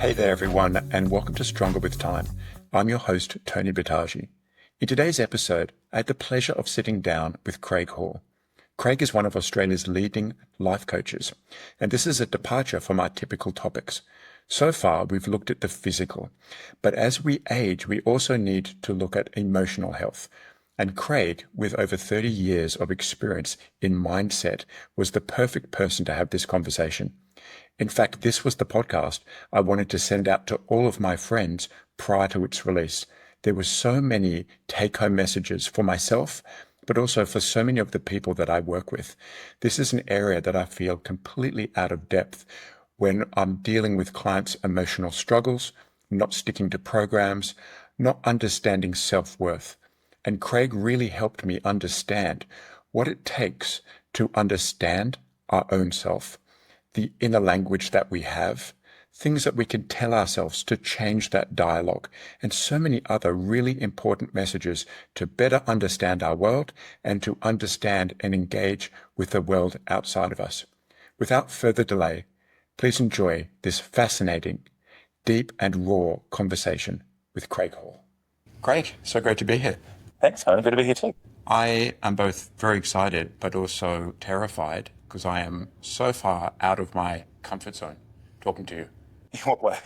Hey there, everyone, and welcome to Stronger with Time. I'm your host, Tony Battaji. In today's episode, I had the pleasure of sitting down with Craig Hall. Craig is one of Australia's leading life coaches, and this is a departure from our typical topics. So far, we've looked at the physical, but as we age, we also need to look at emotional health. And Craig, with over 30 years of experience in mindset, was the perfect person to have this conversation. In fact, this was the podcast I wanted to send out to all of my friends prior to its release. There were so many take-home messages for myself, but also for so many of the people that I work with. This is an area that I feel completely out of depth when I'm dealing with clients' emotional struggles, not sticking to programs, not understanding self-worth. And Craig really helped me understand what it takes to understand our own self, the inner language that we have, things that we can tell ourselves to change that dialogue, and so many other really important messages to better understand our world and to understand and engage with the world outside of us. Without further delay, please enjoy this fascinating, deep and raw conversation with Craig Hall. Craig, so great to be here. Thanks, Tony. Good to be here too. I am both very excited but also terrified because I am so far out of my comfort zone talking to you. In what way?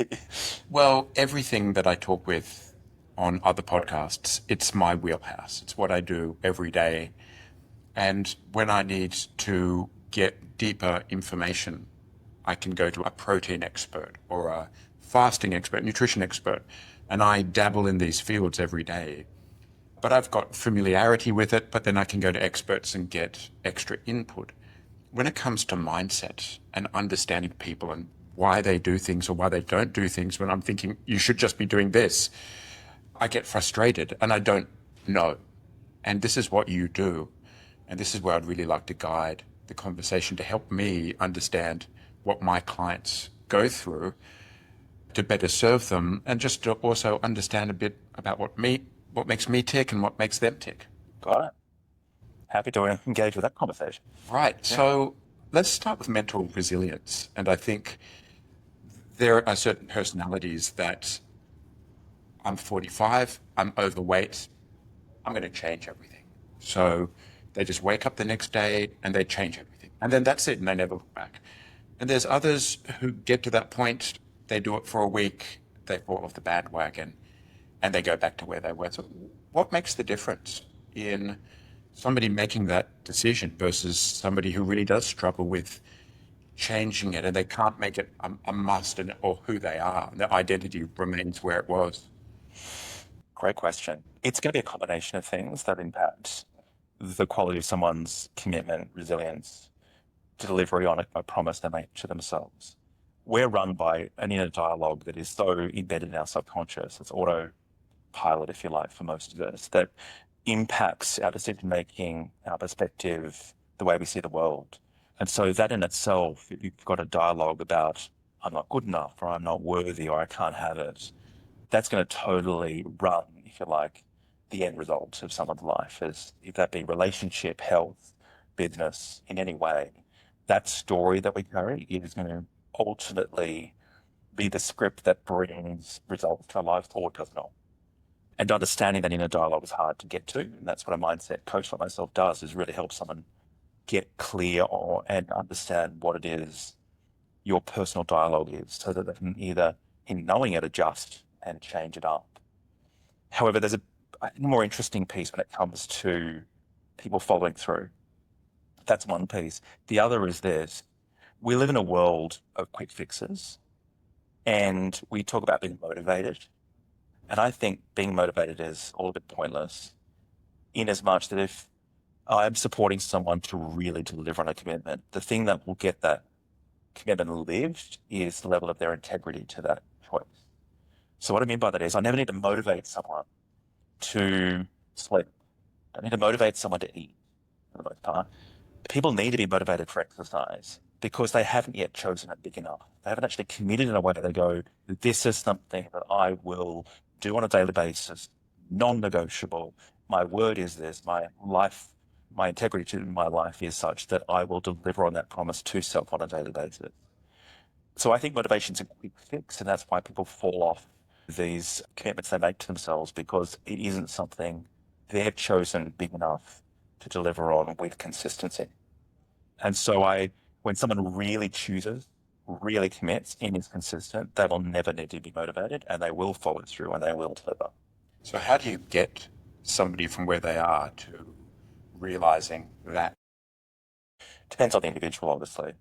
Well, everything that I talk with on other podcasts, it's my wheelhouse. It's what I do every day. And when I need to get deeper information, I can go to a protein expert or a fasting expert, nutrition expert, and I dabble in these fields every day. But I've got familiarity with it, but then I can go to experts and get extra input. When it comes to mindset and understanding people and why they do things or why they don't do things, when I'm thinking you should just be doing this, I get frustrated and I don't know. And this is what you do. And this is where I'd really like to guide the conversation to help me understand what my clients go through to better serve them and just to also understand a bit about what makes me tick and what makes them tick. Got it. Happy to engage with that conversation. Right. Yeah. So let's start with mental resilience. And I think there are certain personalities that I'm 45, I'm overweight, I'm going to change everything. So they just wake up the next day and they change everything. And then that's it and they never look back. And there's others who get to that point, they do it for a week, they fall off the bandwagon and they go back to where they were. So what makes the difference in somebody making that decision versus somebody who really does struggle with changing it and they can't make it a must or who they are? Their identity remains where it was. Great question. It's going to be a combination of things that impact the quality of someone's commitment, resilience, delivery on a promise they make to themselves. We're run by an inner dialogue that is so embedded in our subconscious. It's autopilot, if you like, for most of us, that impacts our decision-making, our perspective, the way we see the world. And so that in itself, if you've got a dialogue about, I'm not good enough, or I'm not worthy, or I can't have it, that's going to totally run, if you like, the end result of someone's life, as if that be relationship, health, business, in any way. That story that we carry is going to ultimately be the script that brings results to our lives, or does not. And understanding that inner dialogue is hard to get to. And that's what a mindset coach like myself does, is really help someone get clear and understand what it is your personal dialogue is, so that they can either, in knowing it, adjust and change it up. However, there's a more interesting piece when it comes to people following through. That's one piece. The other is this. We live in a world of quick fixes, and we talk about being motivated. And I think being motivated is all a bit pointless, in as much that if I'm supporting someone to really deliver on a commitment, the thing that will get that commitment lived is the level of their integrity to that choice. So what I mean by that is I never need to motivate someone to sleep. I need to motivate someone to eat, for the most part. People need to be motivated for exercise because they haven't yet chosen it big enough. They haven't actually committed in a way that they go, this is something that I will do on a daily basis, non-negotiable. My word is this, my life, my integrity to my life is such that I will deliver on that promise to self on a daily basis. So I think motivation's a quick fix, and that's why people fall off these commitments they make to themselves, because it isn't something they've chosen big enough to deliver on with consistency. And so when someone really chooses, really commits and is consistent, they will never need to be motivated, and they will follow through and they will deliver. So how do you get somebody from where they are to realizing that? Depends on the individual, obviously.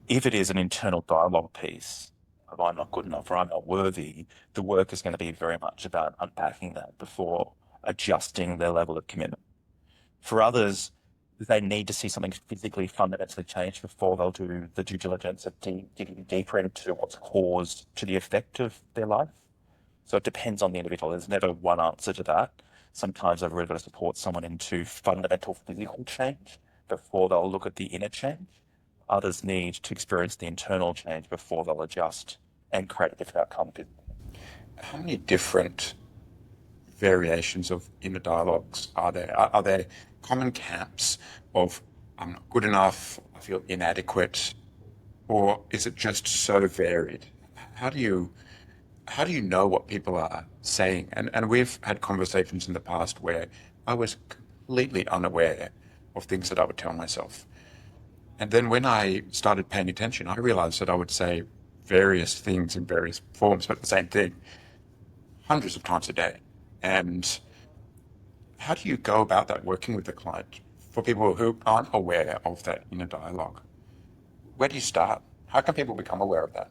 If it is an internal dialogue piece of I'm not good enough or I'm not worthy, the work is going to be very much about unpacking that before adjusting their level of commitment. For others, they need to see something physically fundamentally change before they'll do the due diligence of digging deeper into what's caused to the effect of their life. So it depends on the individual. There's never one answer to that. Sometimes I've really got to support someone into fundamental physical change before they'll look at the inner change. Others need to experience the internal change before they'll adjust and create a different outcome. How many different variations of inner dialogues are there? Are there common camps of I'm not good enough, I feel inadequate, or is it just so varied? How do you know what people are saying? And we've had conversations in the past where I was completely unaware of things that I would tell myself. And then when I started paying attention, I realized that I would say various things in various forms, but the same thing hundreds of times a day. And how do you go about that working with the client for people who aren't aware of that inner dialogue? Where do you start? How can people become aware of that?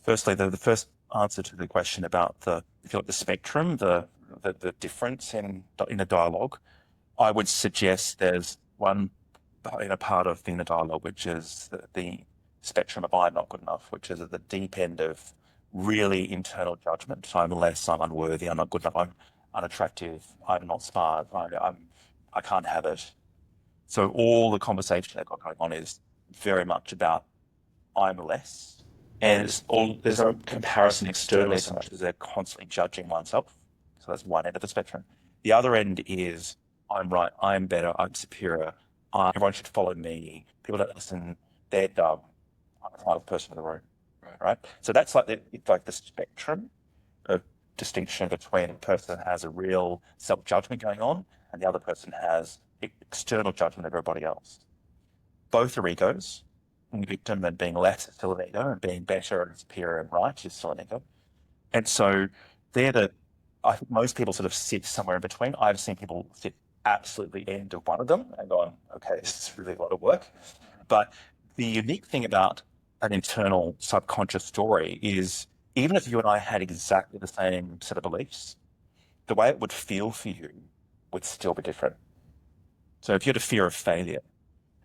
Firstly, the first answer to the question about if you like, the spectrum, the difference in a dialogue, I would suggest there's one in a part of the inner dialogue, which is the spectrum of I'm not good enough, which is at the deep end of really internal judgment. I'm less, I'm unworthy, I'm not good enough, I'm unattractive, I'm not smart, I can't have it. So all the conversation that got going on is very much about I'm less. And there's no comparison externally so much as they're constantly judging oneself. So that's one end of the spectrum. The other end is I'm right, I'm better, I'm superior, everyone should follow me. People don't listen, they're dumb. I'm the smartest person in the room. Right? So that's it's like the spectrum of distinction between a person that has a real self-judgment going on and the other person has external judgment of everybody else. Both are egos. Being victim and being less is still an ego, and being better and superior and right is still an ego. And so I think most people sort of sit somewhere in between. I've seen people sit absolutely end of one of them and gone, okay, this is really a lot of work. But the unique thing about an internal subconscious story is even if you and I had exactly the same set of beliefs, the way it would feel for you would still be different. So if you had a fear of failure,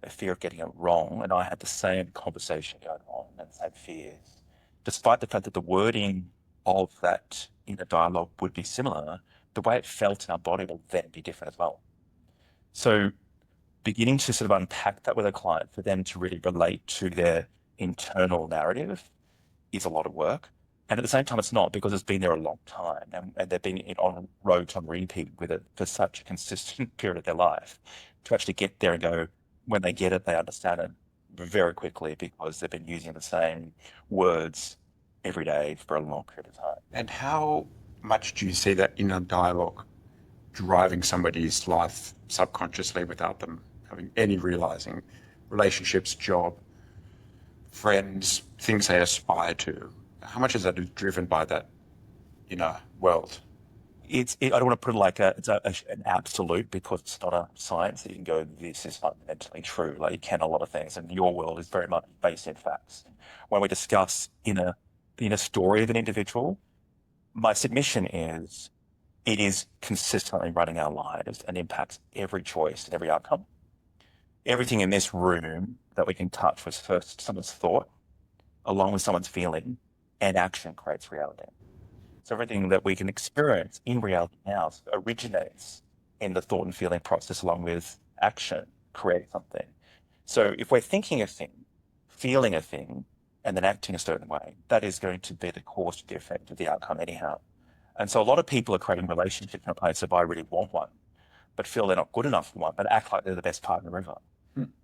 a fear of getting it wrong, and I had the same conversation going on and the same fears, despite the fact that the wording of that inner dialogue would be similar, the way it felt in our body will then be different as well. So beginning to sort of unpack that with a client for them to really relate to their internal narrative is a lot of work. And at the same time, it's not, because it's been there a long time and they've been on repeat with it for such a consistent period of their life to actually get there and go, when they get it, they understand it very quickly because they've been using the same words every day for a long period of time. And how much do you see that inner dialogue driving somebody's life subconsciously without them having any realizing? Relationships, job, friends, things they aspire to. How much is that driven by that inner world? I don't want to put it like an absolute, because it's not a science that you can go, this is fundamentally true. Like you can a lot of things, and your world is very much based in facts. When we discuss the inner story of an individual, my submission is it is consistently running our lives and impacts every choice and every outcome. Everything in this room that we can touch was first someone's thought, along with someone's feeling, and action creates reality. So everything that we can experience in reality now originates in the thought and feeling process along with action, creating something. So if we're thinking a thing, feeling a thing, and then acting a certain way, that is going to be the cause to the effect of the outcome anyhow. And so a lot of people are creating relationships in a place of I really want one, but feel they're not good enough for one, but act like they're the best partner ever.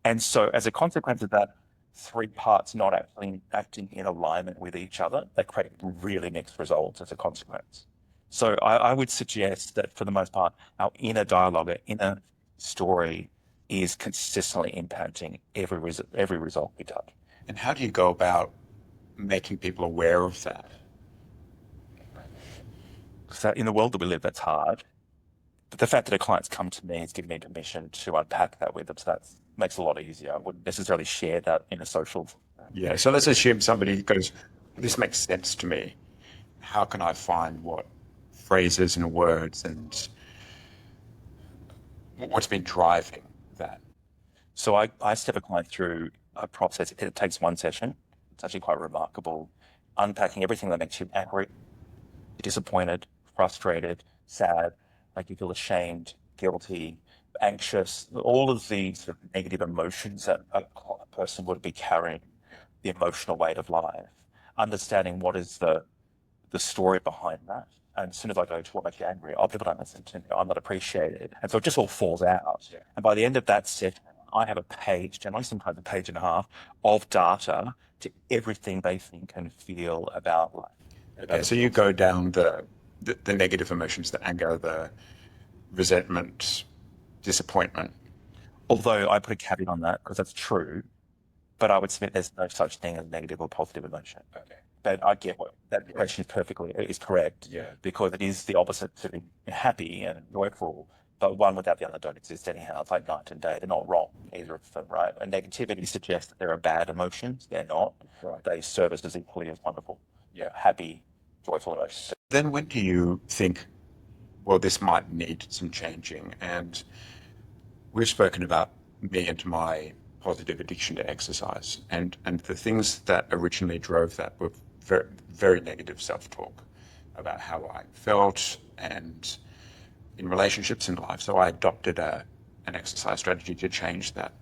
And so as a consequence of that, three parts not actually acting in alignment with each other, they create really mixed results as a consequence. So I would suggest that for the most part, our inner dialogue, our inner story is consistently impacting every result we touch. And how do you go about making people aware of that? So in the world that we live, that's hard. But the fact that a client's come to me has given me permission to unpack that with them. So that makes it a lot easier. I wouldn't necessarily share that in a social. Yeah. So let's assume somebody goes, this makes sense to me. How can I find what phrases and words and what's been driving that? So I step a client through a process. It takes one session. It's actually quite remarkable. Unpacking everything that makes you angry, disappointed, frustrated, sad, like you feel ashamed, guilty, anxious, all of these sort of negative emotions that a person would be carrying, the emotional weight of life, understanding what is the story behind that. And as soon as I go to what makes you angry, people don't listen to me, I'm not appreciated. And so it just all falls out. Yeah. And by the end of that session, I have a page, generally sometimes a page and a half, of data to everything they think and feel about life. Okay, so you go down the negative emotions, the anger, the resentment, disappointment. Although I put a caveat on that because that's true, but I would submit there's no such thing as negative or positive emotion. Okay. But I get what that question is correct. Yeah. Because it is the opposite to being happy and joyful, but one without the other don't exist anyhow. It's like night and day. They're not wrong, either of them, right? And negativity suggests that there are bad emotions. They're not. Right. They serve us as equally as wonderful, Yeah. happy, joyful emotions. Then when do you think, well, this might need some changing? And we've spoken about me and my positive addiction to exercise, and the things that originally drove that were very, very negative self-talk about how I felt and in relationships in life. So I adopted an exercise strategy to change that.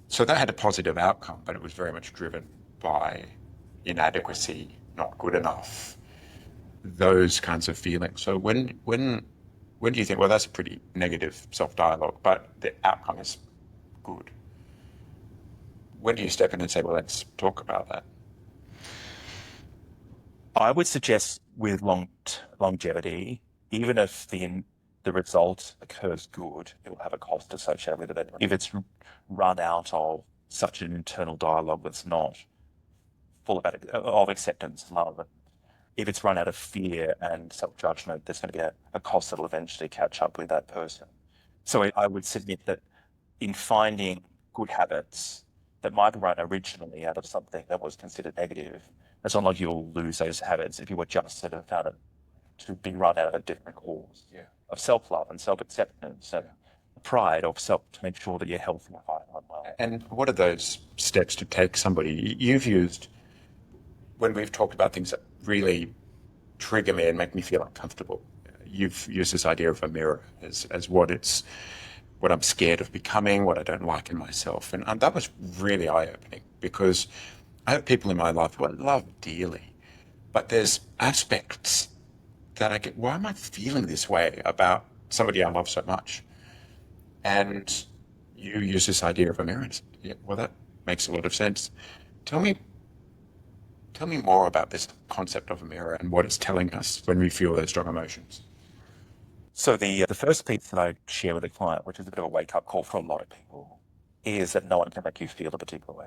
So that had a positive outcome, but it was very much driven by inadequacy, not good enough, those kinds of feelings. So when do you think, well, that's a pretty negative self-dialogue, but the outcome is good? When do you step in and say, well, let's talk about that? I would suggest with longevity, even if the result occurs good, it will have a cost associated with it. If it's run out of such an internal dialogue that's not full of acceptance, love, if it's run out of fear and self-judgment, there's going to be a cost that will eventually catch up with that person. So I would submit that in finding good habits that might run originally out of something that was considered negative, it's not like you'll lose those habits if you were just sort of found it to be run out of a different cause of self-love and self-acceptance and pride of self to make sure that you're healthy and well. And what are those steps to take somebody? You've used, when we've talked about things that really trigger me and make me feel uncomfortable, you've used this idea of a mirror as what I'm scared of becoming, what I don't like in myself. And that was really eye-opening, because I have people in my life who I love dearly, but there's aspects that I get, why am I feeling this way about somebody I love so much? And you use this idea of a mirror. Yeah, well, that makes a lot of sense. Tell me more about this concept of a mirror and what it's telling us when we feel those strong emotions. So the first piece that I share with a client, which is a bit of a wake-up call for a lot of people, is that no one can make you feel a particular way.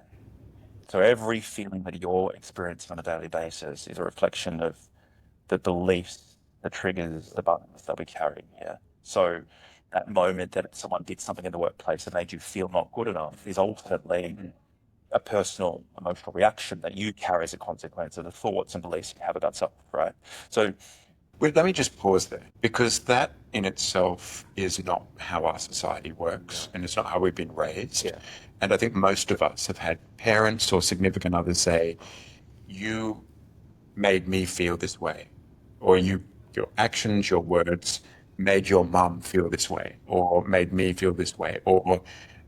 So every feeling that you're experiencing on a daily basis is a reflection of the beliefs, the triggers, the buttons that we carry here. So that moment that someone did something in the workplace that made you feel not good enough is ultimately a personal emotional reaction that you carry as a consequence of the thoughts and beliefs you have about self, right? So let me just pause there, because that in itself is not how our society works, and it's not how we've been raised. Yeah. And I think most of us have had parents or significant others say, you made me feel this way, or your actions, your words made your mum feel this way, or made me feel this way, and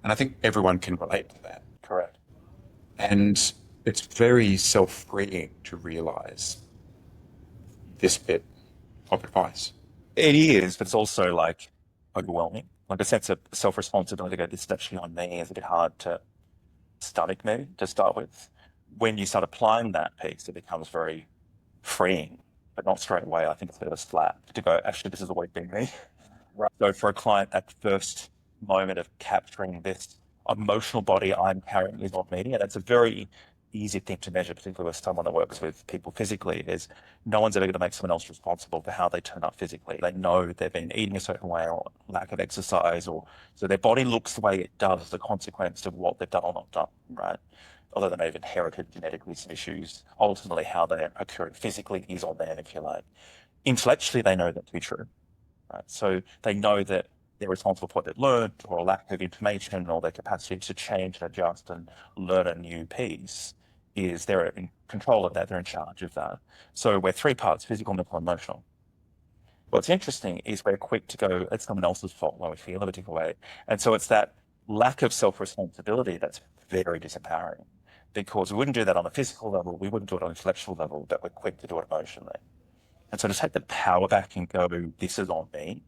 I think everyone can relate to that. correct. And it's very self-freeing to realize this bit of advice. It is, but it's also like overwhelming. Like a sense of self-responsibility to go, this is actually on me is a bit hard to stomach me to start with. When you start applying that piece, it becomes very freeing, but not straight away. I think it's a bit of a slap to go, actually, this has always been me. Right. So for a client, that first moment of capturing this emotional body I'm carrying is not me, and that's a very easy thing to measure, particularly with someone that works with people physically, is no one's ever going to make someone else responsible for how they turn up physically. They know they've been eating a certain way or lack of exercise, or so their body looks the way it does as a consequence of what they've done or not done, right? Although they may have inherited genetically some issues, ultimately how they occur physically is on them, if you like. Intellectually, they know that to be true. Right? So they know that they're responsible for what they've learned or lack of information or their capacity to change and adjust and learn a new piece is they're in control of that. They're in charge of that. So we're three parts: physical, mental, emotional. What's interesting is we're quick to go, it's someone else's fault when we feel a particular way. And so it's that lack of self-responsibility that's very disempowering, because we wouldn't do that on a physical level. We wouldn't do it on an intellectual level, but we're quick to do it emotionally. And so to take the power back and go, this is on me,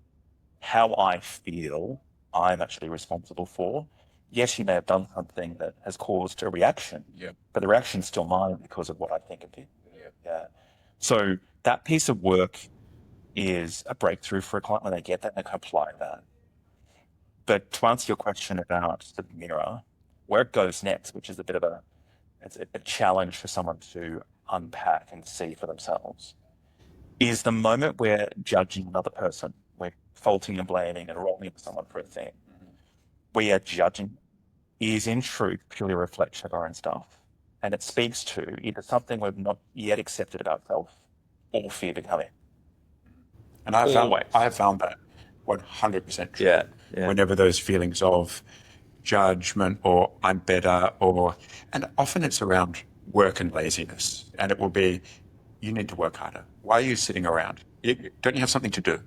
how I feel, I'm actually responsible for. Yes, you may have done something that has caused a reaction, but the reaction's still mine because of what I think of you. Yeah. So that piece of work is a breakthrough for a client when they get that and they can apply that. But to answer your question about the mirror, where it goes next, which is a bit of it's a challenge for someone to unpack and see for themselves, is the moment we're judging another person, we're faulting and blaming and wronging someone for a thing. We are judging is in truth purely a reflection of our own stuff. And it speaks to either something we've not yet accepted about self or fear becoming. And I have found that 100% true. Yeah. Whenever those feelings of judgment or I'm better, and often it's around work and laziness. And it will be, you need to work harder. Why are you sitting around? Don't you have something to do?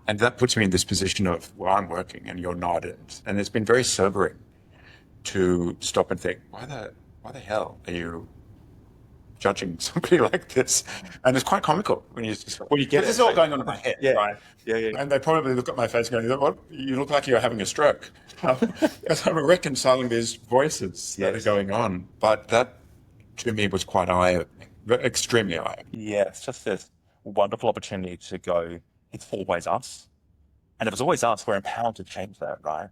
And that puts me in this position of, well, I'm working and you're not. And it's been very sobering to stop and think, why the hell are you judging somebody like this? And it's quite comical when you get this is all going on in my head, right? Yeah. And they probably look at my face going, what? You look like you're having a stroke. Because I'm reconciling these voices that are going on. But that, to me, was quite eye-opening, extremely eye-opening. Yeah, it's just this wonderful opportunity to go, it's always us. And if it's always us, we're empowered to change that, right?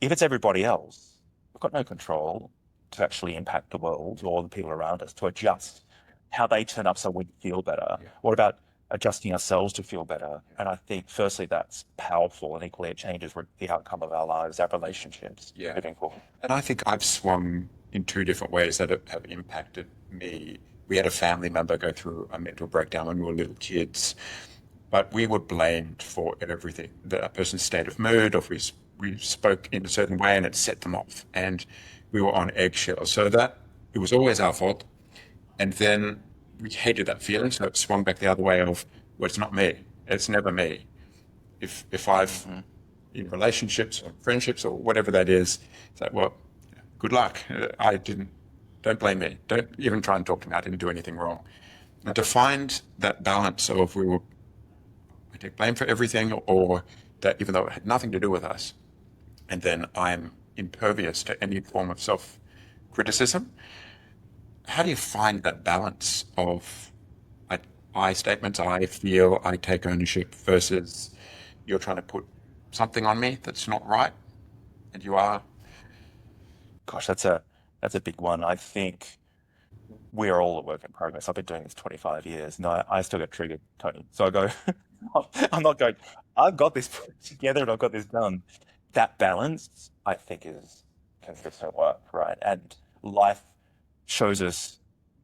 If it's everybody else, we've got no control to actually impact the world or the people around us, to adjust how they turn up so we feel better. Yeah. What about adjusting ourselves to feel better? And I think, firstly, that's powerful, and equally it changes the outcome of our lives, our relationships moving forward. And I think I've swung in two different ways that have impacted me. We had a family member go through a mental breakdown when we were little kids, but we were blamed for everything. That person's state of mood, or if we spoke in a certain way and it set them off, and we were on eggshells. So that it was always our fault. And then we hated that feeling, so it swung back the other way of, well, it's not me. It's never me. If I've in relationships or friendships or whatever that is, it's like, well, good luck. Don't blame me. Don't even try and talk to me. I didn't do anything wrong. And to find that balance of I take blame for everything, or that even though it had nothing to do with us, and then I'm impervious to any form of self-criticism. How do you find that balance of I statements, I feel, I take ownership, versus you're trying to put something on me that's not right, and you are? Gosh, that's a big one. I think we're all a work in progress. I've been doing this 25 years, and I still get triggered, Tony. So I go, I'm not going, I've got this put together and I've got this done. That balance, I think, is consistent work, right? And life shows us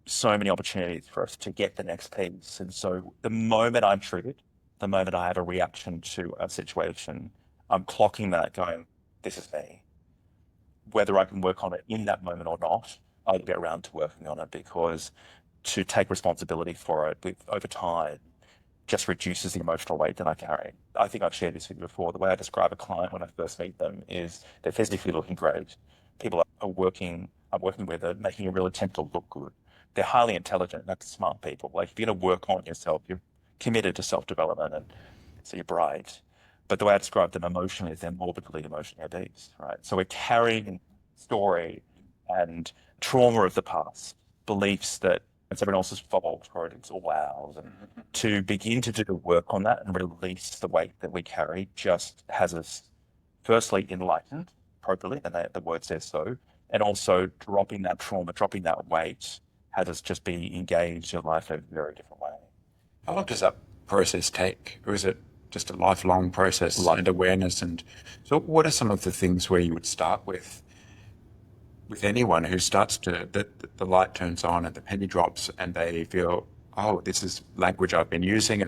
so many opportunities for us to get the next piece. And so the moment I'm triggered, the moment I have a reaction to a situation, I'm clocking that going, this is me. Whether I can work on it in that moment or not, I'll get around to working on it, because to take responsibility for it over time just reduces the emotional weight that I carry. I think I've shared this with you before. The way I describe a client when I first meet them is they're physically looking great. People I'm working with are making a real attempt to look good. They're highly intelligent. That's smart people. Like, if you're going to work on yourself, you're committed to self-development, and so you're bright. But the way I describe them emotionally is they're morbidly emotionally obese, right? So we're carrying story and trauma of the past, beliefs that it's everyone else's fault or it's all ours. And to begin to do the work on that and release the weight that we carry just has us firstly enlightened appropriately, and the word says so, and also dropping that trauma, dropping that weight has us just be engaged in life in a very different way. How long does that process take? Or is it just a lifelong process and awareness? And so what are some of the things where you would start with anyone who starts to, the light turns on and the penny drops and they feel, oh, this is language I've been using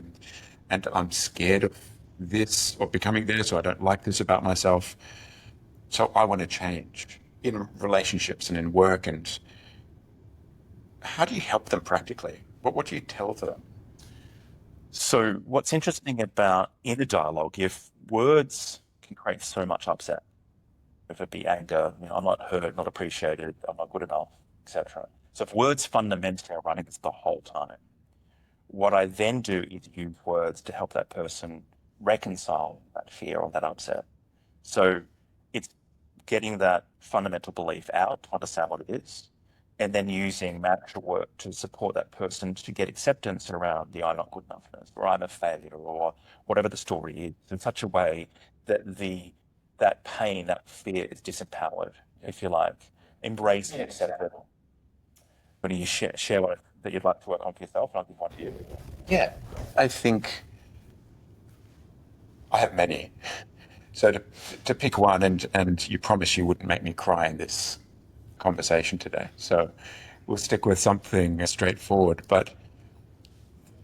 and I'm scared of this or becoming this, or I don't like this about myself. So I want to change in relationships and in work. And how do you help them practically? What do you tell them? So what's interesting about inner dialogue, if words can create so much upset, if it be anger, I'm not heard, not appreciated, I'm not good enough, etc. So if words fundamentally are running this the whole time, what I then do is use words to help that person reconcile that fear or that upset. So it's getting that fundamental belief out, to understand what it is, and then using mantra work to support that person to get acceptance around the I'm not good enoughness, or I'm a failure, or whatever the story is, in such a way that that pain, that fear is disempowered, if you like. Embrace and accept it. But you share what that you'd like to work on for yourself, and I'll give one to you. Yeah, I think I have many. So to pick one, and you promised you wouldn't make me cry in this conversation today. So we'll stick with something straightforward. But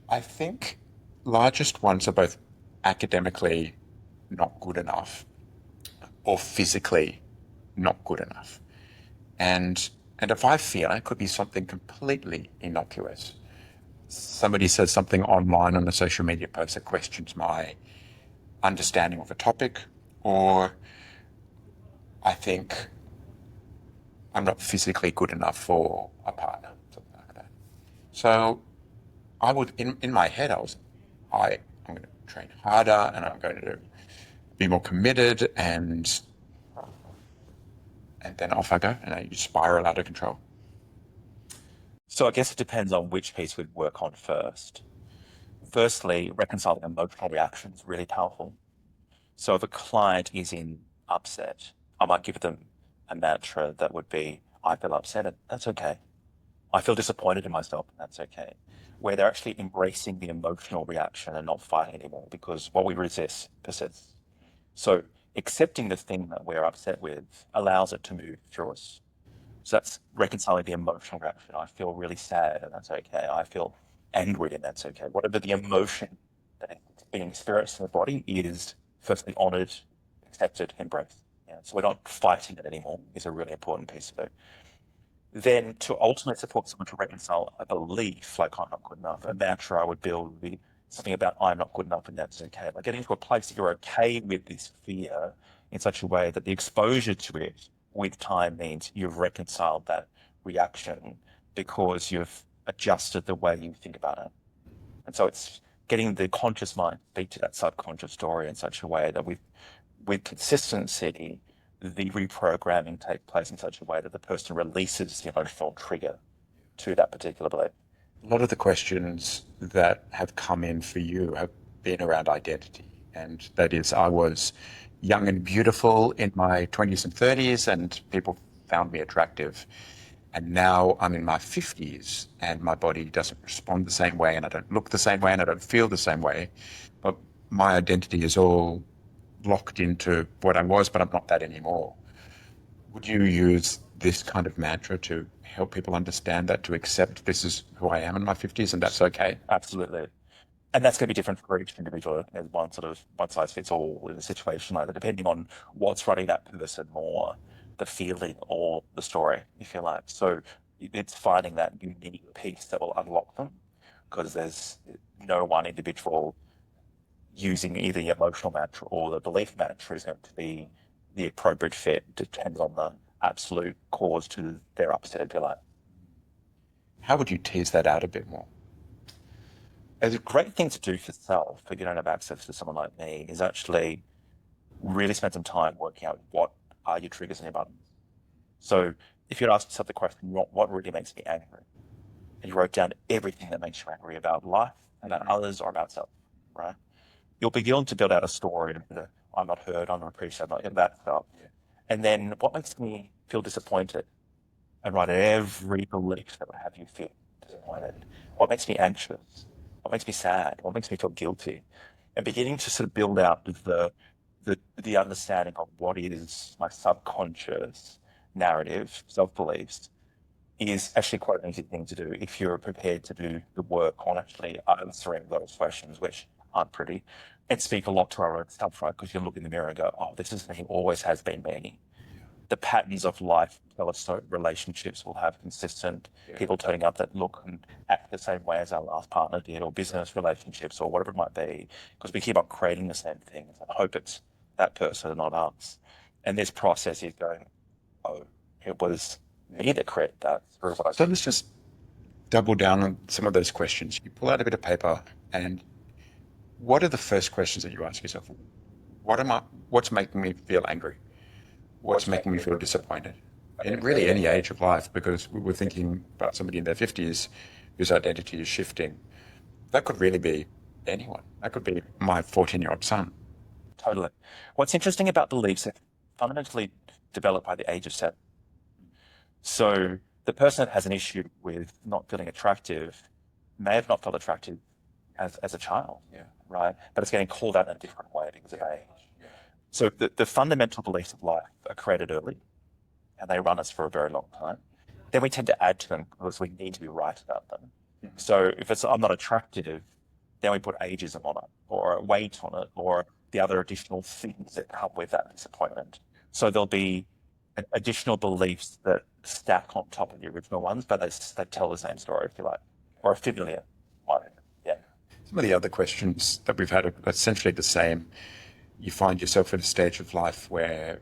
I think largest ones are both academically not good enough or physically not good enough. And if I feel it could be something completely innocuous. Somebody says something online on a social media post that questions my understanding of a topic, or I think I'm not physically good enough for a partner, something like that. So I would, in my head, I'm going to train harder and I'm going to be more committed, and then off I go and I spiral out of control. So I guess it depends on which piece we'd work on first. Firstly, reconciling emotional reactions is really powerful. So if a client is in upset, I might give them a mantra that would be, I feel upset, and that's okay. I feel disappointed in myself, and that's okay. Where they're actually embracing the emotional reaction and not fighting anymore, because what we resist persists. So accepting the thing that we're upset with allows it to move through us. So that's reconciling the emotional reaction. I feel really sad, and that's okay. I feel angry, and that's okay. Whatever the emotion that is being experienced in the body is firstly honored, accepted, embraced. Yeah, so we're not fighting it anymore is a really important piece of it. Then to ultimately support someone to reconcile a belief like I'm not good enough, a mantra I would build would be something about I'm not good enough and that's okay. Like getting to a place that you're okay with this fear in such a way that the exposure to it with time means you've reconciled that reaction because you've adjusted the way you think about it. And so it's getting the conscious mind to speak to that subconscious story in such a way that with consistency, the reprogramming take place in such a way that the person releases the emotional trigger to that particular belief. A lot of the questions that have come in for you have been around identity. And that is, I was young and beautiful in my 20s and 30s, and people found me attractive. And now I'm in my 50s, and my body doesn't respond the same way, and I don't look the same way, and I don't feel the same way. But my identity is all locked into what I was, but I'm not that anymore. Would you use this kind of mantra to help people understand that, to accept this is who I am in my 50s and that's okay? Absolutely. And that's going to be different for each individual. There's one size fits all in a situation like that, depending on what's running that person more, the feeling or the story, if you like. So it's finding that unique piece that will unlock them, because there's no one individual using either the emotional mantra or the belief mantra is going to be the appropriate fit. It depends on the absolute cause to their upset, if you like. How would you tease that out a bit more? A great thing to do for self, if you don't have access to someone like me, is actually really spend some time working out what are your triggers and your buttons. So if you'd ask yourself the question, what really makes me angry? And you wrote down everything that makes you angry about life, about others, or about self, right? You'll begin to build out a story of the, I'm not heard, I'm not appreciated, I'm not that stuff. And then what makes me feel disappointed? And write every belief that would have you feel disappointed. What makes me anxious? What makes me sad? What makes me feel guilty? And beginning to sort of build out the understanding of what is my subconscious narrative, self-beliefs, is actually quite an easy thing to do if you're prepared to do the work on actually answering those questions, which aren't pretty, and speak a lot to our own self, right? Because you look in the mirror and go, oh, this is me, always has been me. The patterns of life tell us so. Relationships will have consistent people turning up that look and act the same way as our last partner did, or business relationships, or whatever it might be, because we keep on creating the same things and hope it's that person, not us. And this process is going, oh, it was me that created that. So let's just double down on some of those questions. You pull out a bit of paper, and what are the first questions that you ask yourself? What's making me feel angry? What's making me feel disappointed? In really any age of life, because we were thinking about somebody in their 50s whose identity is shifting. That could really be anyone. That could be my 14-year-old son. Totally. What's interesting about beliefs are fundamentally developed by the age of 7. So the person that has an issue with not feeling attractive may have not felt attractive as a child, right? But it's getting called out in a different way because of age. So the fundamental beliefs of life are created early, and they run us for a very long time. Then we tend to add to them because we need to be right about them. So if it's I'm not attractive, then we put ageism on it, or a weight on it, or the other additional things that come with that disappointment. So there'll be additional beliefs that stack on top of the original ones, but they tell the same story, if you like, or a familiar one. Yeah. Some of the other questions that we've had are essentially the same. You find yourself at a stage of life where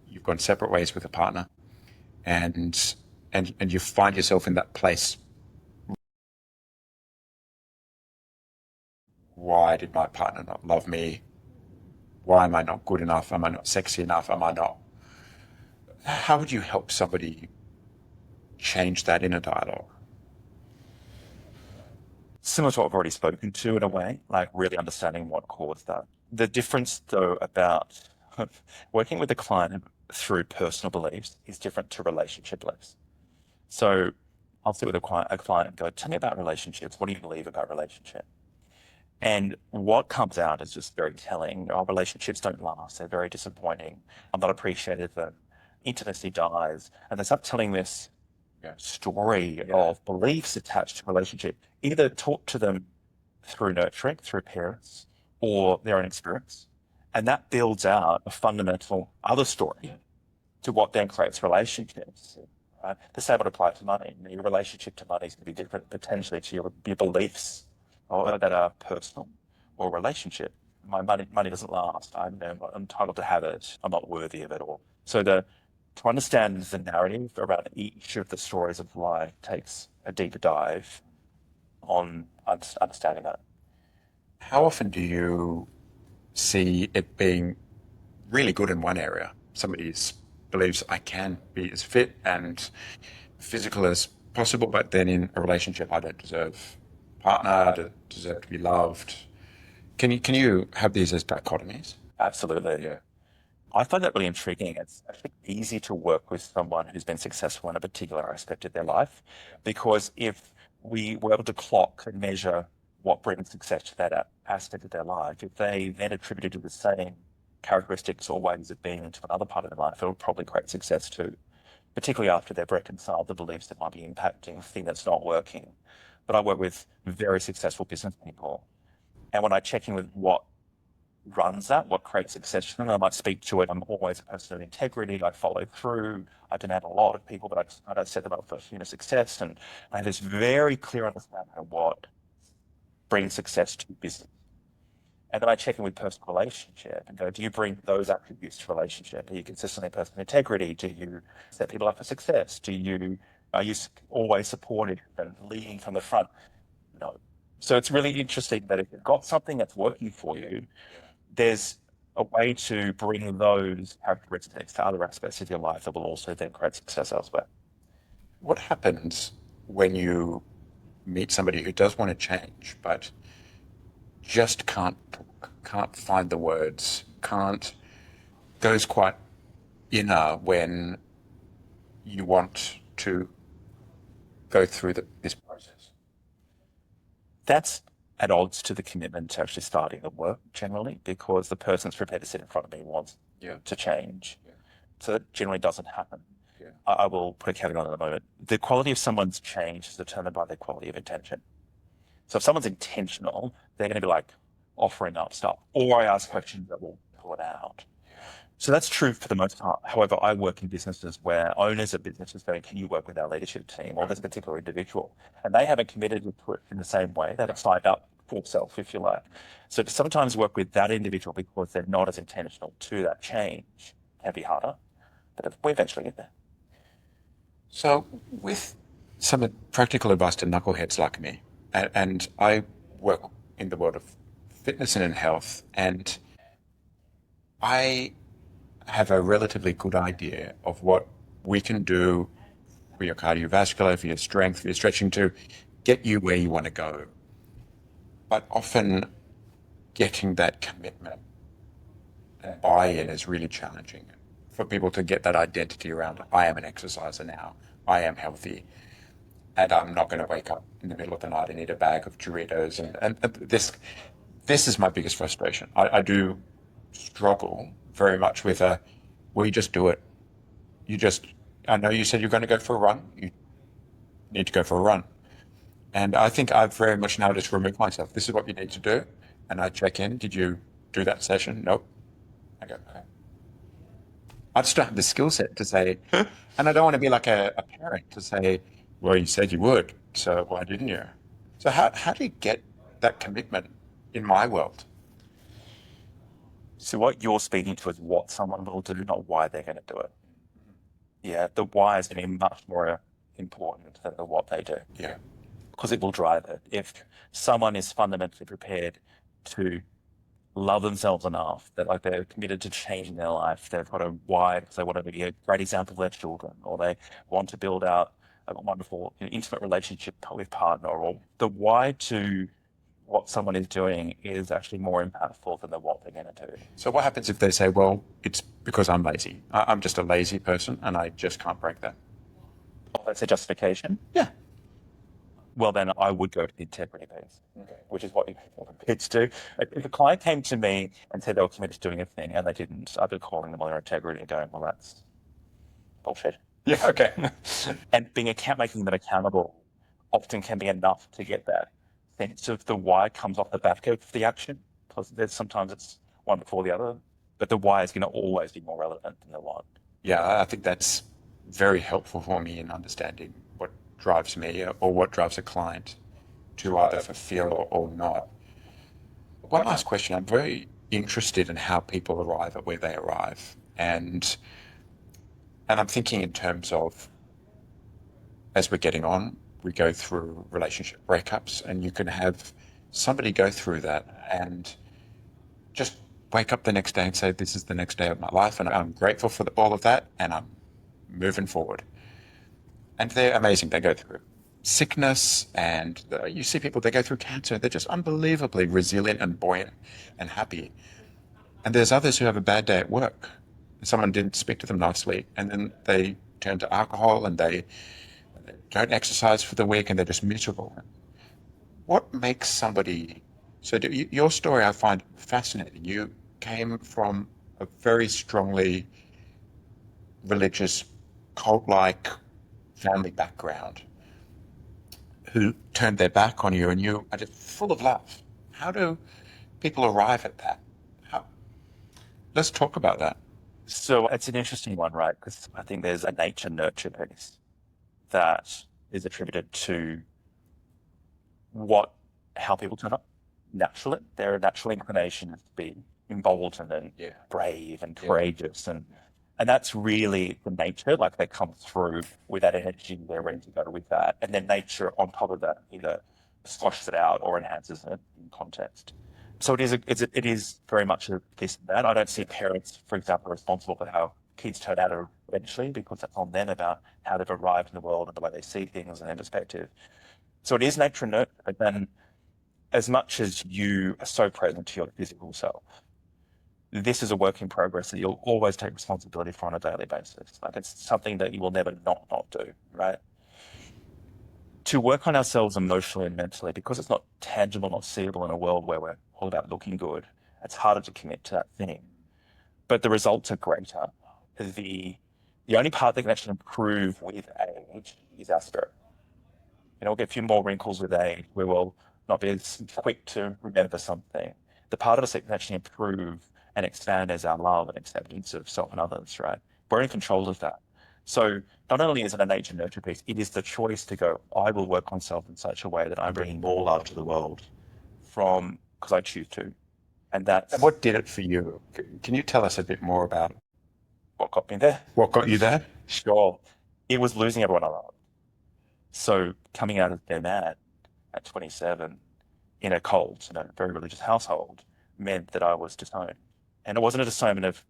you've gone separate ways with a partner, and you find yourself in that place. Why did my partner not love me? Why am I not good enough? Am I not sexy enough? Am I not? How would you help somebody change that inner dialogue? Similar to what I've already spoken to in a way, like really understanding what caused that. The difference, though, about working with a client through personal beliefs is different to relationship beliefs. So I'll sit with a client and go, tell me about relationships. What do you believe about relationship? And what comes out is just very telling. Our relationships don't last. They're very disappointing. I'm not appreciated. The intimacy dies. And they start telling this story of beliefs attached to relationship, either taught to them through nurturing, through parents, or their own experience. And that builds out a fundamental other story to what then creates relationships. Right? The same would apply to money. Your relationship to money is going to be different potentially to your beliefs or that are personal or relationship. My money doesn't last. I'm entitled to have it. I'm not worthy of it all. So to understand the narrative around each of the stories of life takes a deeper dive on understanding that. How often do you see it being really good in one area? Somebody believes I can be as fit and physical as possible, but then in a relationship, I don't deserve a partner, I don't deserve to be loved. Can you have these as dichotomies? Absolutely. Yeah. I find that really intriguing. It's actually easy to work with someone who's been successful in a particular aspect of their life, because if we were able to clock and measure what brings success to that aspect of their life, if they then attributed to the same characteristics or ways of being into another part of their life, it would probably create success too, particularly after they've reconciled the beliefs that might be impacting the thing that's not working. But I work with very successful business people, and when I check in with what runs that, what creates success for them, I might speak to it. I'm always a person of integrity. I follow through. I demand a lot of people, but I don't set them up for success. And I have this very clear understanding of what brings success to business. And then I check in with personal relationship and go, do you bring those attributes to relationship? Are you consistently a person of integrity? Do you set people up for success? Are you always supportive and leading from the front? No. So it's really interesting that if you've got something that's working for you, there's a way to bring those characteristics to other aspects of your life that will also then create success elsewhere. What happens when you meet somebody who does want to change, but just can't find the words, can't goes quite inner when you want to go through this process? That's at odds to the commitment to actually starting the work generally, because the person's prepared to sit in front of me and wants Yeah. to change. Yeah. So that generally doesn't happen. Yeah. I will put a caveat on it in a moment. The quality of someone's change is determined by their quality of intention. So if someone's intentional, they're going to be like offering up stuff, or I ask questions that will pull it out. So that's true for the most part. However, I work in businesses where owners of businesses going, can you work with our leadership team or this particular individual? And they haven't committed to it in the same way. They haven't signed up for self, if you like. So to sometimes work with that individual because they're not as intentional to that change can be harder, but we eventually get there. So with some practical advice to knuckleheads like me, and I work in the world of fitness and in health, and I have a relatively good idea of what we can do for your cardiovascular, for your strength, for your stretching to get you where you want to go. But often getting that commitment and buy-in is really challenging for people to get that identity around, I am an exerciser now, I am healthy, and I'm not going to wake up in the middle of the night and eat a bag of Doritos. And this is my biggest frustration. I do struggle very much with well, you just do it. I know you said you're going to go for a run. You need to go for a run. And I think I've very much now just removed myself. This is what you need to do. And I check in. Did you do that session? Nope. I go, okay. I just don't have the skill set to say, and I don't want to be like a parent to say, well, you said you would, so why didn't you? So how do you get that commitment in my world? So what you're speaking to is what someone will do, not why they're going to do it. Yeah, the why is going to be much more important than the what they do. Yeah. Because it will drive it. If someone is fundamentally prepared to love themselves enough that like they're committed to changing their life, they've got a why because they want to be a great example for their children, or they want to build out a wonderful intimate relationship with partner, or the why to what someone is doing is actually more impactful than the what they're going to do. So what happens if they say, well, it's because I'm lazy. I'm just a lazy person and I just can't break that. Oh, that's a justification. Yeah. Well, then I would go to the integrity piece, Okay. which is what pitch do. If a client came to me and said they were committed to doing a thing and they didn't, I'd be calling them on their integrity and going, well, that's bullshit. Yeah. Okay. And making them accountable often can be enough to get that sense of the why comes off the back of the action. Because sometimes it's one before the other, but the why is going to always be more relevant than the what. Yeah, I think that's very helpful for me in understanding what drives me or what drives a client to either fulfill or not. One last question. I'm very interested in how people arrive at where they arrive. And I'm thinking in terms of as we're getting on, we go through relationship breakups, and you can have somebody go through that and just wake up the next day and say, this is the next day of my life, and I'm grateful for all of that, and I'm moving forward. And they're amazing. They go through sickness, and you see people, they go through cancer. They're just unbelievably resilient and buoyant and happy. And there's others who have a bad day at work. Someone didn't speak to them nicely, and then they turn to alcohol and they don't exercise for the week and they're just miserable. What makes somebody... So your story I find fascinating. You came from a very strongly religious, cult-like family background who turned their back on you, and you are just full of love. How do people arrive at that? Let's talk about that. So it's an interesting one, right? Because I think there's a nature nurture piece that is attributed to how people turn up naturally. Their natural inclination is to be emboldened and brave and courageous, and that's really the nature. Like they come through with that energy, they're ready to go with that, and then nature on top of that either squashes it out or enhances it in context. So it is very much a this and that. I don't see parents, for example, responsible for how kids turn out eventually, because that's on them about how they've arrived in the world and the way they see things and their perspective. So it is nature and nurture, but then as much as you are so present to your physical self, this is a work in progress that you'll always take responsibility for on a daily basis. Like it's something that you will never not do, right? To work on ourselves emotionally and mentally, because it's not tangible, not seeable in a world where we're all about looking good, it's harder to commit to that thing. But the results are greater. The only part that can actually improve with age is our spirit. We'll get a few more wrinkles with age. We will not be as quick to remember something. The part of us that can actually improve and expand is our love and acceptance of self and others, right? We're in control of that. So not only is it a nature nurture piece, it is the choice to go, I will work on self in such a way that I'm bringing more love to the world from because I choose to. And that's What did it for you? Can you tell us a bit more about what got me there. what got you there? Sure. It was losing everyone I loved. So coming out of their man at 27 in a cold, very religious household meant that I was disowned. And it wasn't a disownment of,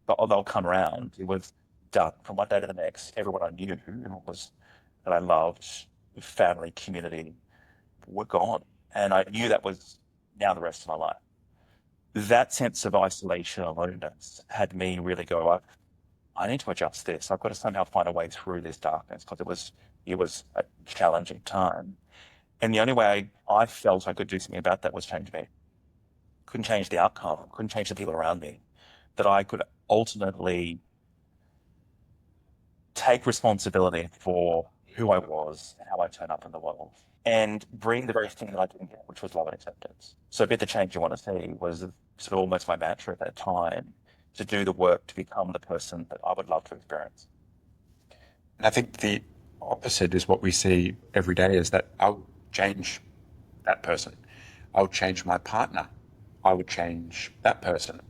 they'll come around. It was done from one day to the next. Everyone I knew was that I loved, family, community, were gone. And I knew that was now the rest of my life. That sense of isolation, aloneness had me really go, I need to adjust this. I've got to somehow find a way through this darkness because it was a challenging time. And the only way I felt I could do something about that was change me. Couldn't change the outcome, couldn't change the people around me. That I could ultimately take responsibility for who I was and how I turn up in the world and bring the very thing that I didn't get, which was love and acceptance. So a bit the change you want to see was sort of almost my mantra at that time, to do the work to become the person that I would love to experience. And I think the opposite is what we see every day, is that I'll change that person. I'll change my partner. I would change that person.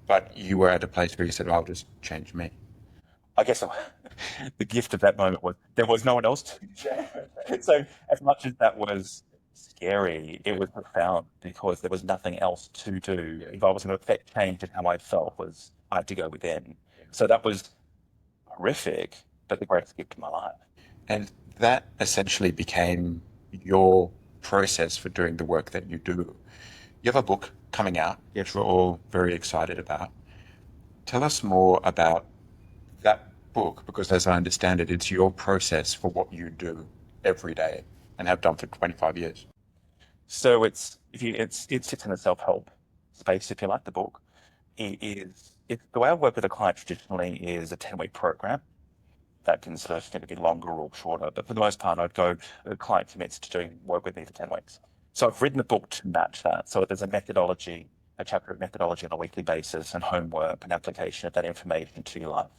But you were at a place where you said, I'll just change me. I guess the gift of that moment was there was no one else to change. So as much as that was scary, it was profound because there was nothing else to do. If I was going to affect change in how I felt, was I had to go within. So that was horrific, but the greatest gift of my life. And that essentially became your process for doing the work that you do. You have a book coming out, which we're all very excited about. Tell us more about that book, because as I understand it, it's your process for what you do every day and have done for 25 years. So it sits in a self-help space, if you like, the book. The way I work with a client traditionally is a 10-week program. That can sort of be longer or shorter, but for the most part, a client commits to doing work with me for 10 weeks. So I've written a book to match that. So there's a chapter of methodology on a weekly basis and homework and application of that information to your life.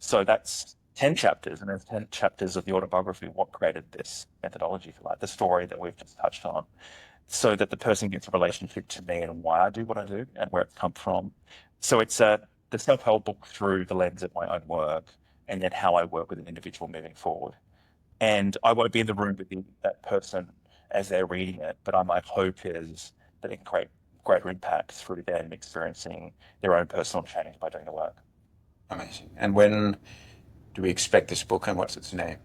So that's 10 chapters, and there's 10 chapters of the autobiography of what created this methodology, if you like, the story that we've just touched on, so that the person gets a relationship to me and why I do what I do and where it's come from. So it's the self-help book through the lens of my own work and then how I work with an individual moving forward. And I won't be in the room with that person as they're reading it, but my hope is that it can create greater impact through them experiencing their own personal change by doing the work. Amazing. And when do we expect this book, and what's its name?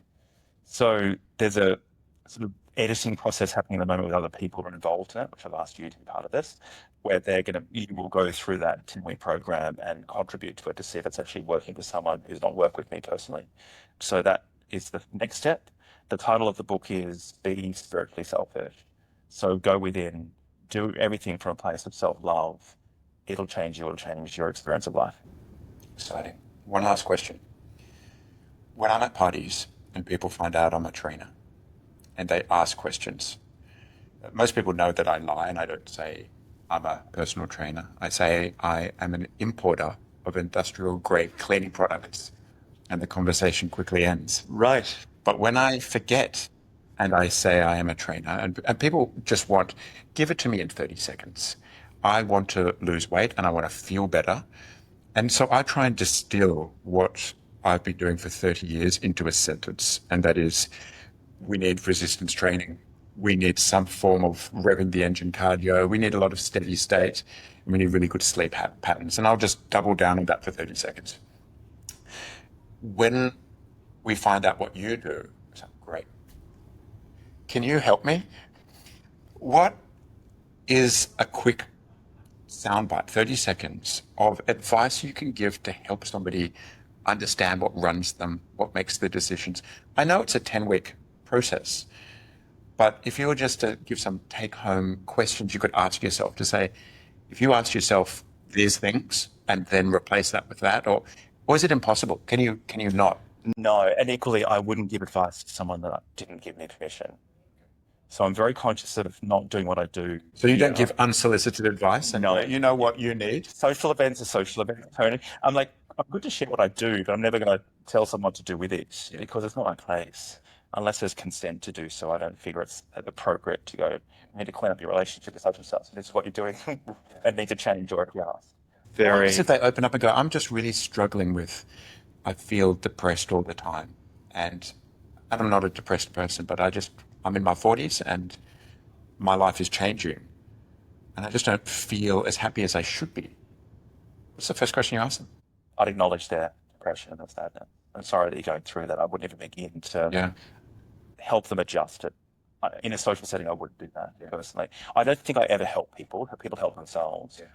So there's a sort of editing process happening at the moment with other people who are involved in it, which I've asked you to be part of this, where you will go through that 10-week program and contribute to it to see if it's actually working for someone who's not worked with me personally. So that is the next step. The title of the book is Be Spiritually Selfish. So go within, do everything from a place of self-love. It'll change you, it'll change your experience of life. Exciting. One last question. When I'm at parties and people find out I'm a trainer and they ask questions, most people know that I lie and I don't say I'm a personal trainer. I say I am an importer of industrial grade cleaning products, and the conversation quickly ends. Right. But when I forget and I say I am a trainer, and people just give it to me in 30 seconds. I want to lose weight and I want to feel better. And so I try and distill what I've been doing for 30 years into a sentence. And that is, we need resistance training. we need some form of revving the engine cardio. We need a lot of steady state. And we need really good sleep patterns. And I'll just double down on that for 30 seconds. When we find out what you do, it's like, great. Can you help me? What is a quick soundbite, 30 seconds of advice you can give to help somebody understand what runs them, what makes the decisions? I know it's a 10-week process, but if you were just to give some take-home questions you could ask yourself to say, if you ask yourself these things and then replace that with that, or is it impossible? Can you not? No, and equally, I wouldn't give advice to someone that didn't give me permission. So I'm very conscious of not doing what I do. So you don't give unsolicited advice, and No. you know what you need? Social events are social events, Tony. I'm good to share what I do, but I'm never going to tell someone what to do with it because it's not my place. Unless there's consent to do so, I don't figure it's appropriate to go, you need to clean up your relationship with such and such. This is what you're doing and need to change or if you ask. Very. If they open up and go, I'm just really struggling with, I feel depressed all the time. And I'm not a depressed person, but I'm in my 40s and my life is changing. And I just don't feel as happy as I should be. What's the first question you ask them? I'd acknowledge their depression and sadness. I'm sorry that you're going through that. I wouldn't even begin to help them adjust it. In a social setting, I wouldn't do that personally. I don't think I ever help people. People help themselves. Yeah.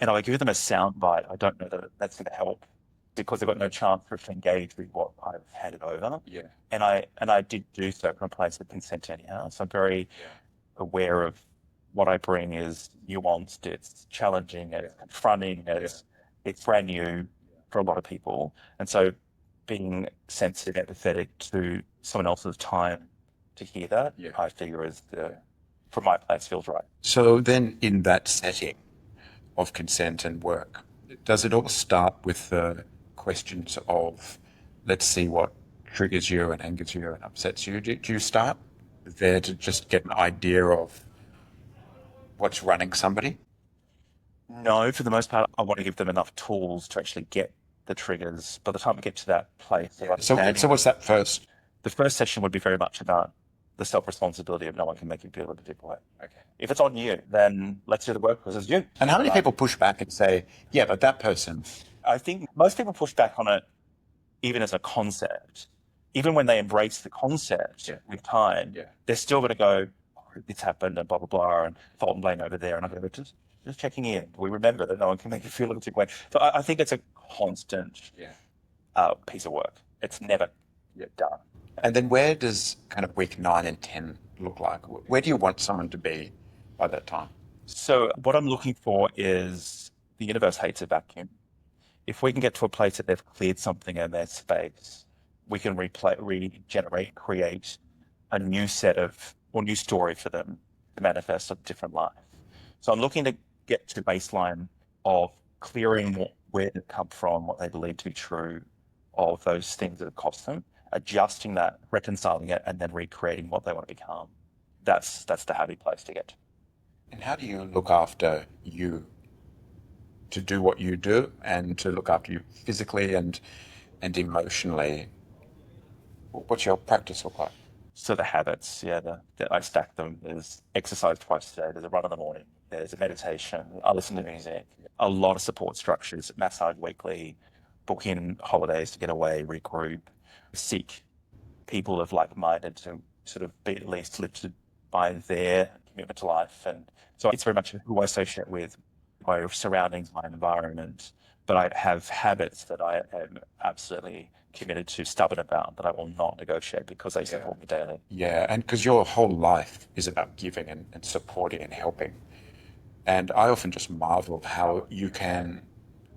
And I give them a soundbite. I don't know that that's going to help because they've got no chance to engage with what I've handed over. Yeah. And I did do so from a place of consent anyhow. So I'm very aware of what I bring is nuanced, it's challenging, it's confronting, it's brand new for a lot of people. And so being sensitive, empathetic to someone else's time to hear that, I figure is from my place feels right. So then in that setting of consent and work, does it all start with the questions of, let's see what triggers you and angers you and upsets you? Do you start there to just get an idea of what's running somebody? No, for the most part, I want to give them enough tools to actually get the triggers. By the time we get to that place, So what's that first? The first session would be very much about the self-responsibility of no one can make you feel a particular way. Okay. If it's on you, then let's do the work because it's you. And how many people push back and say, yeah, but that person? I think most people push back on it even as a concept. Even when they embrace the concept with time, they're still going to go, oh, this happened and blah, blah, blah, and fault and blame over there. And I'm going to go, just checking in. We remember that no one can make you feel a particular way. So I think it's a constant piece of work. It's never done. And then where does kind of week 9 and 10 look like? Where do you want someone to be by that time? So what I'm looking for is the universe hates a vacuum. If we can get to a place that they've cleared something in their space, we can regenerate, create a new set of, or new story for them to manifest a different life. So I'm looking to get to baseline of clearing where they come from, what they believe to be true of those things that have cost them, adjusting that, reconciling it, and then recreating what they want to become. That's the happy place to get to. And how do you look after you to do what you do and to look after you physically and emotionally? What's your practice look like? So the habits, I stack them. There's exercise twice a day. There's a run in the morning. There's a meditation. I listen to music. A lot of support structures, massage weekly, book in holidays to get away, regroup, seek people of like-minded to sort of be at least lifted by their commitment to life. And so it's very much who I associate with, my surroundings, my environment. But I have habits that I am absolutely committed to, stubborn about, that I will not negotiate because they support me daily. Yeah, and because your whole life is about giving and supporting and helping. And I often just marvel how you can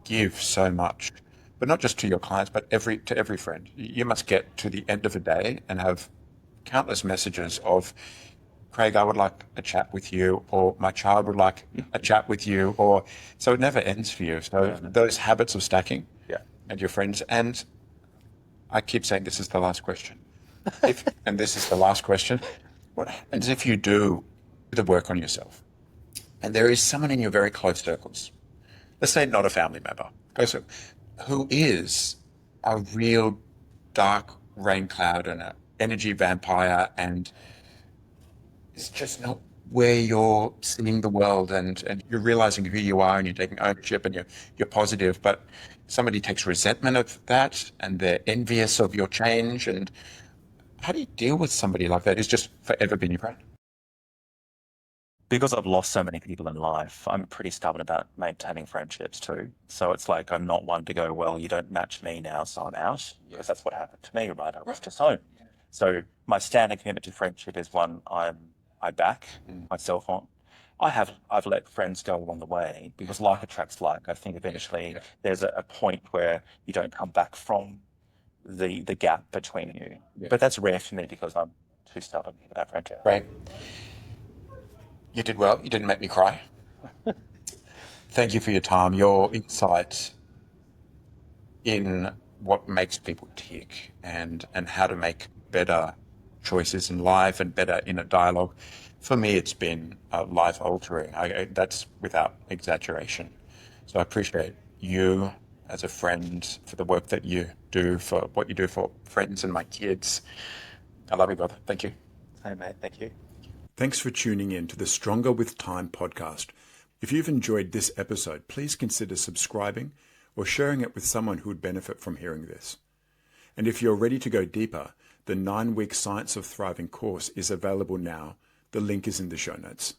give so much, but not just to your clients, but to every friend. You must get to the end of a day and have countless messages of, Craig, I would like a chat with you, or my child would like a chat with you, or so it never ends for you. So those habits of stacking and your friends, and I keep saying this is the last question. And this is the last question. What happens if you do the work on yourself and there is someone in your very close circles, let's say not a family member, who is a real dark rain cloud and an energy vampire and it's just not where you're seeing the world, and you're realizing who you are and you're taking ownership and you're positive. But somebody takes resentment of that and they're envious of your change. And how do you deal with somebody like that who's just forever been your friend? Because I've lost so many people in life, I'm pretty stubborn about maintaining friendships too. So it's like I'm not one to go, well, you don't match me now, so I'm out. Because that's what happened to me, right? I was just home. So my standing commitment to friendship is one I back myself on. I've let friends go along the way because like attracts like. I think eventually there's a point where you don't come back from the gap between you. But that's rare for me because I'm too stubborn about friendship. Right. You did well. You didn't make me cry. Thank you for your time, your insight in what makes people tick, and how to make better choices in life and better in a dialogue. For me, it's been life altering. That's without exaggeration. So I appreciate you as a friend for the work that you do, for what you do for friends and my kids. I love you, brother. Thank you. Hey, mate. Thank you. Thanks for tuning in to the Stronger with Time podcast. If you've enjoyed this episode, please consider subscribing or sharing it with someone who would benefit from hearing this. And if you're ready to go deeper, the 9-week Science of Thriving course is available now. The link is in the show notes.